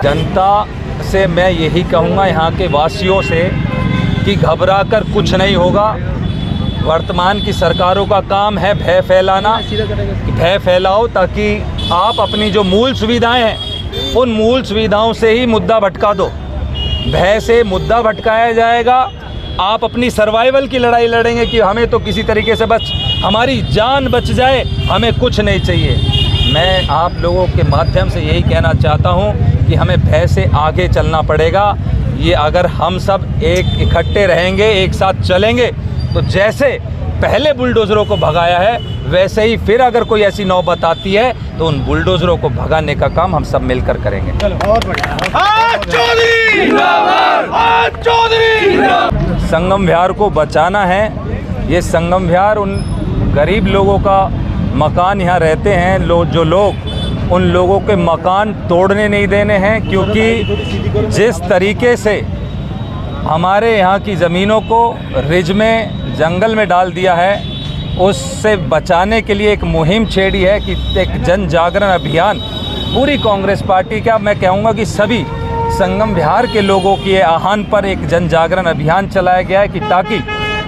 जनता से मैं यही कहूँगा, यहाँ के वासियों से, कि घबरा कर कुछ नहीं होगा। वर्तमान की सरकारों का काम है भय फैलाना, भय फैलाओ ताकि आप अपनी जो मूल सुविधाएं हैं उन मूल सुविधाओं से ही मुद्दा भटका दो। भय से मुद्दा भटकाया जाएगा, आप अपनी सर्वाइवल की लड़ाई लड़ेंगे कि हमें तो किसी तरीके से बस हमारी जान बच जाए, हमें कुछ नहीं चाहिए। मैं आप लोगों के माध्यम से यही कहना चाहता हूं कि हमें भय से आगे चलना पड़ेगा। ये अगर हम सब एक इकट्ठे रहेंगे, एक साथ चलेंगे, तो जैसे पहले बुलडोज़रों को भगाया है वैसे ही फिर अगर कोई ऐसी नौबत आती है तो उन बुलडोज़रों को भगाने का काम हम सब मिलकर करेंगे। बहुत बढ़िया। संगम विहार को बचाना है। ये संगम विहार उन गरीब लोगों का मकान यहाँ रहते हैं, जो लोग उन लोगों के मकान तोड़ने नहीं देने हैं, क्योंकि जिस तरीके से हमारे यहाँ की ज़मीनों को रिज में, जंगल में डाल दिया है, उससे बचाने के लिए एक मुहिम छेड़ी है कि एक जन जागरण अभियान पूरी कांग्रेस पार्टी का, मैं कहूँगा कि सभी संगम विहार के लोगों के आह्वान पर एक जन जागरण अभियान चलाया गया है कि ताकि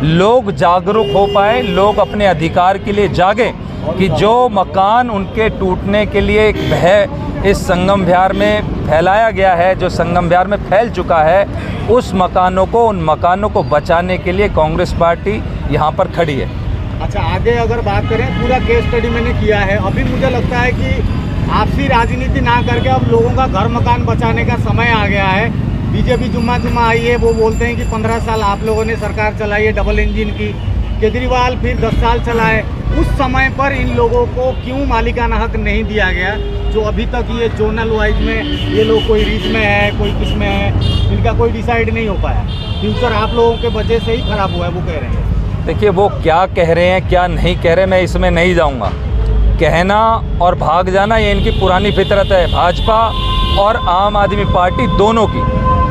लोग जागरूक हो पाए, लोग अपने अधिकार के लिए जागें कि जो मकान उनके टूटने के लिए एक भय इस संगम विहार में फैलाया गया है, जो संगम विहार में फैल चुका है, उस मकानों को, उन मकानों को बचाने के लिए कांग्रेस पार्टी यहाँ पर खड़ी है। अच्छा, आगे अगर बात करें, पूरा केस स्टडी मैंने किया है। अभी मुझे लगता है कि आपसी राजनीति ना करके अब लोगों का घर मकान बचाने का समय आ गया है। बीजेपी जुम्मा आई है, वो बोलते हैं कि 15 साल आप लोगों ने सरकार चलाई है डबल इंजन की, केजरीवाल फिर 10 साल चलाए। उस समय पर इन लोगों को क्यों मालिकाना हक नहीं दिया गया, जो अभी तक ये जोनल वाइज में ये लोग कोई रीच में है, कोई किस में है, इनका कोई डिसाइड नहीं हो पाया। फ्यूचर आप लोगों के वजह से ही खराब हुआ है, वो कह रहे हैं। देखिए, वो क्या कह रहे हैं क्या नहीं कह रहे, मैं इसमें नहीं जाऊंगा। कहना और भाग जाना ये इनकी पुरानी फितरत है, भाजपा और आम आदमी पार्टी दोनों की,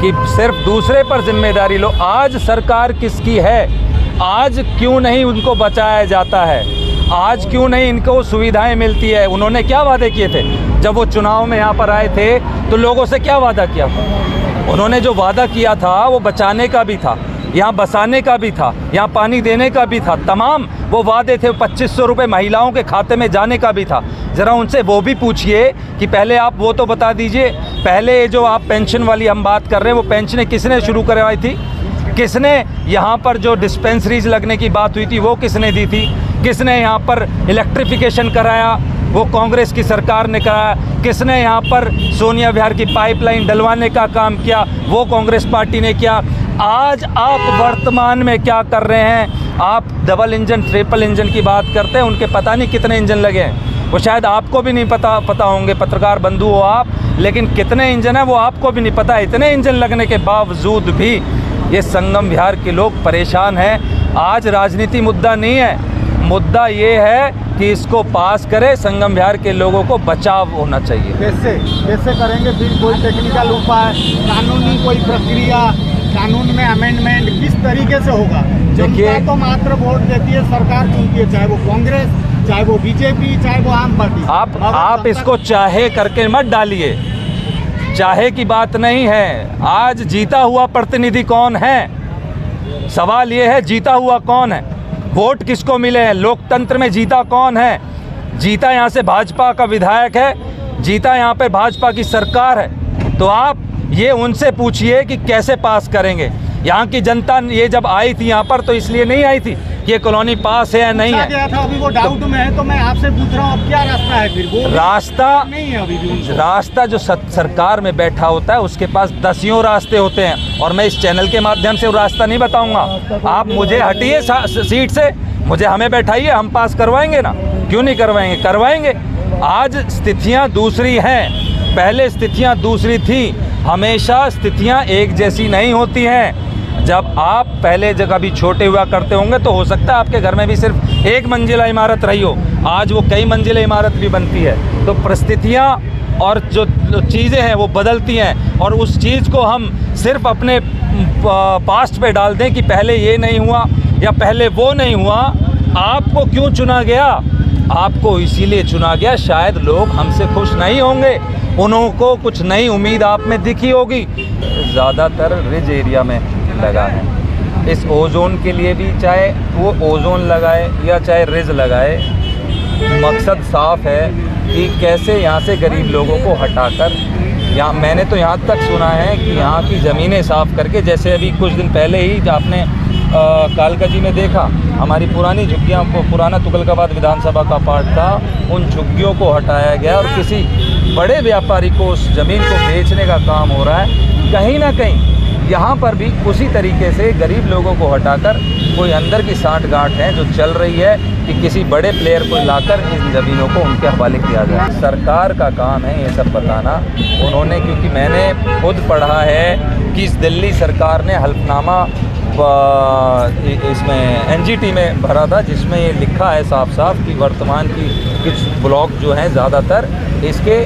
कि सिर्फ दूसरे पर जिम्मेदारी लो। आज सरकार किसकी है? आज क्यों नहीं उनको बचाया जाता है? आज क्यों नहीं इनको सुविधाएं मिलती है? उन्होंने क्या वादे किए थे जब वो चुनाव में यहाँ पर आए थे? तो लोगों से क्या वादा किया था? उन्होंने जो वादा किया था वो बचाने का भी था, यहाँ बसाने का भी था, यहाँ पानी देने का भी था। तमाम वो वादे थे। 2500 रुपये महिलाओं के खाते में जाने का भी था। ज़रा उनसे वो भी पूछिए कि पहले आप वो तो बता दीजिए, पहले जो आप पेंशन वाली हम बात कर रहे हैं, वो पेंशनें किसने शुरू करवाई थी? किसने यहाँ पर जो डिस्पेंसरीज लगने की बात हुई थी वो किसने दी थी? किसने यहाँ पर इलेक्ट्रिफिकेशन कराया? वो कांग्रेस की सरकार ने कराया। किसने यहाँ पर सोनिया विहार की पाइपलाइन डलवाने का काम किया? वो कांग्रेस पार्टी ने किया। आज आप वर्तमान में क्या कर रहे हैं? आप डबल इंजन, ट्रिपल इंजन की बात करते हैं, उनके पता नहीं कितने इंजन लगे हैं, वो शायद आपको भी नहीं पता होंगे, पत्रकार बंधु हो आप, लेकिन कितने इंजन है वो आपको भी नहीं पता। इतने इंजन लगने के बावजूद भी ये संगम विहार के लोग परेशान हैं। आज राजनीति मुद्दा नहीं है, मुद्दा ये है कि इसको पास करे, संगम विहार के लोगों को बचाव होना चाहिए। कैसे करेंगे फिर? कोई टेक्निकल उपाय, कानूनी कोई प्रक्रिया, कानून में अमेंडमेंट किस तरीके से होगा? जनता तो मात्र वोट देती है, सरकार चुनती है, चाहे वो कांग्रेस, चाहे वो बीजेपी, चाहे वो आम पार्टी। आप इसको चाहे करके मत डालिए, चाहे की बात नहीं है। आज जीता हुआ प्रतिनिधि कौन है? सवाल ये है, जीता हुआ कौन है? वोट किसको मिले हैं? लोकतंत्र में जीता कौन है? जीता यहाँ से भाजपा का विधायक है, जीता यहाँ पे भाजपा की सरकार है। तो आप ये उनसे पूछिए कि कैसे पास करेंगे। यहाँ की जनता ये जब आई थी यहाँ पर तो इसलिए नहीं आई थी कि ये कॉलोनी पास है या नहीं है। गया था, अभी वो डाउट में है, तो मैं आपसे पूछ रहा हूँ अब क्या रास्ता है फिर? वो रास्ता नहीं है अभी भी। रास्ता जो सरकार में बैठा होता है उसके पास दसियों रास्ते होते हैं, और मैं इस चैनल के माध्यम से वो रास्ता नहीं बताऊंगा। आप मुझे हटिए सीट से, मुझे हमें बैठाइए, हम पास करवाएंगे ना, क्यों नहीं करवाएंगे? करवाएंगे। आज स्थितियाँ दूसरी हैं, पहले स्थितियाँ दूसरी थी। हमेशा स्थितियाँ एक जैसी नहीं होती हैं। जब आप पहले जगह भी छोटे हुआ करते होंगे तो हो सकता है आपके घर में भी सिर्फ एक मंजिला इमारत रही हो, आज वो कई मंजिला इमारत भी बनती है। तो परिस्थितियाँ और जो चीज़ें हैं वो बदलती हैं, और उस चीज़ को हम सिर्फ अपने पास्ट पे डाल दें कि पहले ये नहीं हुआ या पहले वो नहीं हुआ। आपको क्यों चुना गया? आपको इसीलिए चुना गया, शायद लोग हमसे खुश नहीं होंगे, उनको कुछ नई उम्मीद आप में दिखी होगी। ज़्यादातर रिज एरिया में लगा है। इस ओजोन के लिए भी, चाहे वो ओजोन लगाए या चाहे रिज लगाए, मकसद साफ है कि कैसे यहाँ से गरीब लोगों को हटाकर, यहाँ मैंने तो यहाँ तक सुना है कि यहाँ की ज़मीनें साफ़ करके, जैसे अभी कुछ दिन पहले ही आपने कालकाजी में देखा, हमारी पुरानी झुग्गियाँ, पुराना तुगलकाबाद विधानसभा का पार्ट था, उन झुग्गियों को हटाया गया और किसी बड़े व्यापारी को उस ज़मीन को बेचने का काम हो रहा है। कहीं ना कहीं यहाँ पर भी उसी तरीके से गरीब लोगों को हटाकर कोई अंदर की साठगांठ है जो चल रही है कि किसी बड़े प्लेयर को लाकर इन ज़मीनों को उनके हवाले किया जाए। सरकार का काम है ये सब बताना। उन्होंने, क्योंकि मैंने खुद पढ़ा है कि इस दिल्ली सरकार ने हल्फनामा इसमें एनजीटी में भरा था, जिसमें ये लिखा है साफ साफ कि वर्तमान की कुछ ब्लॉक जो हैं ज़्यादातर इसके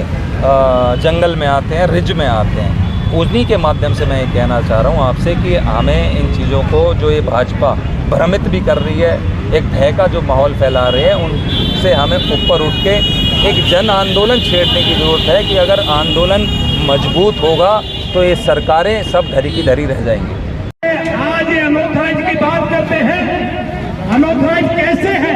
जंगल में आते हैं, रिज में आते हैं। उन्हीं के माध्यम से मैं ये कहना चाह रहा हूँ आपसे कि हमें इन चीज़ों को, जो ये भाजपा भ्रमित भी कर रही है, एक भय का जो माहौल फैला रहे हैं, उनसे हमें ऊपर उठ के एक जन आंदोलन छेड़ने की ज़रूरत है कि अगर आंदोलन मजबूत होगा तो ये सरकारें सब धरी की धरी रह जाएंगी। आज ये अनऑथराइज की बात करते हैं। अनऑथराइज कैसे है?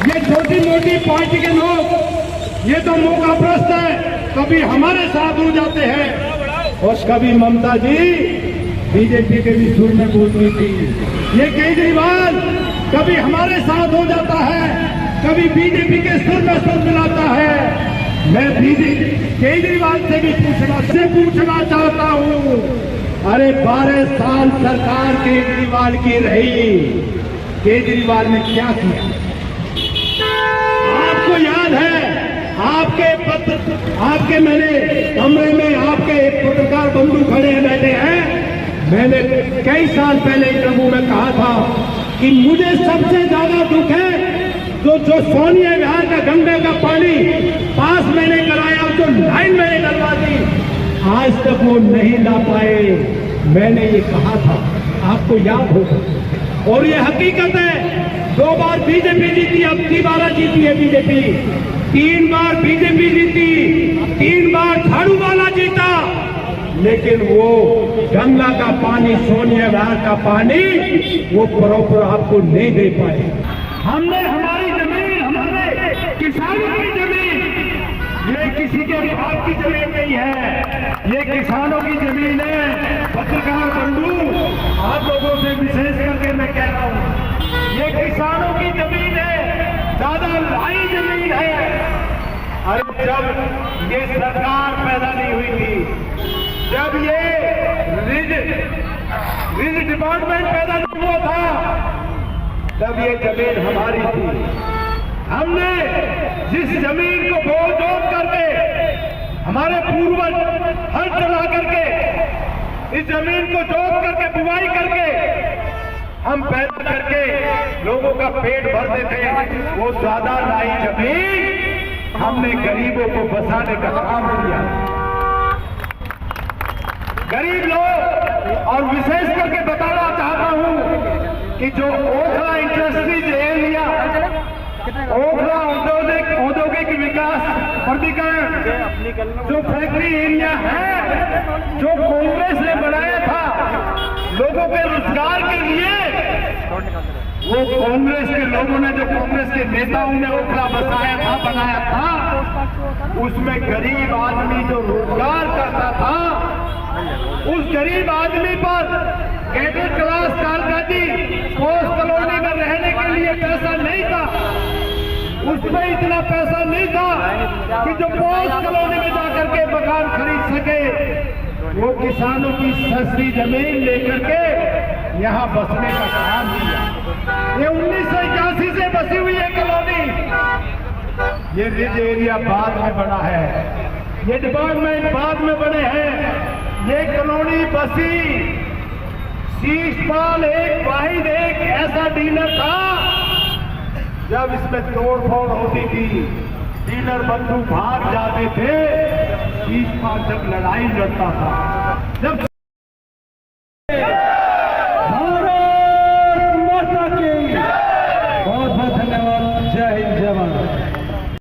ये छोटी मोटी पार्टी के लोग, ये तो मौका प्रस्त है, कभी हमारे साथ हो जाते हैं और कभी ममता जी बीजेपी के भी सुर में बोलती थी। ये केजरीवाल कभी हमारे साथ हो जाता है, कभी बीजेपी के सुर में सुर मिलाता है। मैं केजरीवाल से भी पूछना चाहता हूँ, अरे 12 साल सरकार केजरीवाल की रही, केजरीवाल ने क्या किया? आपको याद है, आपके मेरे कमरे में आपके एक पत्रकार बंधु खड़े बैठे हैं। मैंने कई साल पहले इंटरव्यू में कहा था कि मुझे सबसे ज्यादा दुख है जो सोनिया विहार का गंगा का पानी पास मैंने कराया, जो लाइन मैंने डलवा दी, आज तक वो नहीं ला पाए। मैंने ये कहा था, आपको याद होगा। और ये हकीकत है, 2 बार बीजेपी जीती, अब 3 जीती है बीजेपी। 3 बार बीजेपी जीती, 3 बार झाड़ू वाला जीता, लेकिन वो गंगा का पानी, सोनिया विहार का पानी वो प्रॉपर आपको नहीं दे पाए। हमने हमारी जमीन, हमारे किसानों की जमीन, ये किसी के बाप की जमीन नहीं है, ये किसानों की जमीन है। पत्रकार बंधु, आप लोगों से विशेष करके मैं कह रहा हूँ, ये किसानों की जमीन है, ज्यादा लाई जमीन है। अरे जब ये सरकार पैदा नहीं हुई थी, जब ये रिज डिपार्टमेंट पैदा नहीं हुआ था, तब ये जमीन हमारी थी। हमने जिस जमीन को बोझ जोत करके, हमारे पूर्वज हल चला करके, इस जमीन को जोत करके, बुवाई करके, हम पैदा करके लोगों का पेट भरते थे, वो ज्यादा लाई जमीन हमने गरीबों को बसाने का काम किया। गरीब लोग, और विशेष करके बताना चाहता हूं कि जो ओखला इंडस्ट्रीज एरिया, ओखला औद्योगिक विकास प्राधिकरण, जो फैक्ट्री एरिया है, जो कांग्रेस ने बनाया था लोगों के रोजगार के लिए, वो कांग्रेस के लोगों ने, जो कांग्रेस के नेताओं ने ओखला बसाया था, बनाया था, उसमें गरीब आदमी जो रोजगार करता था, उस गरीब आदमी पर cadre class Kalkaji post colony में रहने के लिए पैसा नहीं था। उसमें इतना पैसा नहीं था कि जो पोस्ट कॉलोनी में जाकर के मकान खरीद सके। वो किसानों की सस्ती जमीन लेकर के यहाँ बसने का काम किया। ये 1981 से बसी हुई है कॉलोनी। ये रिज एरिया बाद में बना है, ये डिपार्टमेंट बाद में बने हैं। ये कॉलोनी बसी शीशपाल एक वाहिद एक ऐसा डीलर था, जब इसमें तोड़फोड़ होती थी, डीलर बंधु भाग जाते थे। शीशपाल जब लड़ाई लड़ता था, जब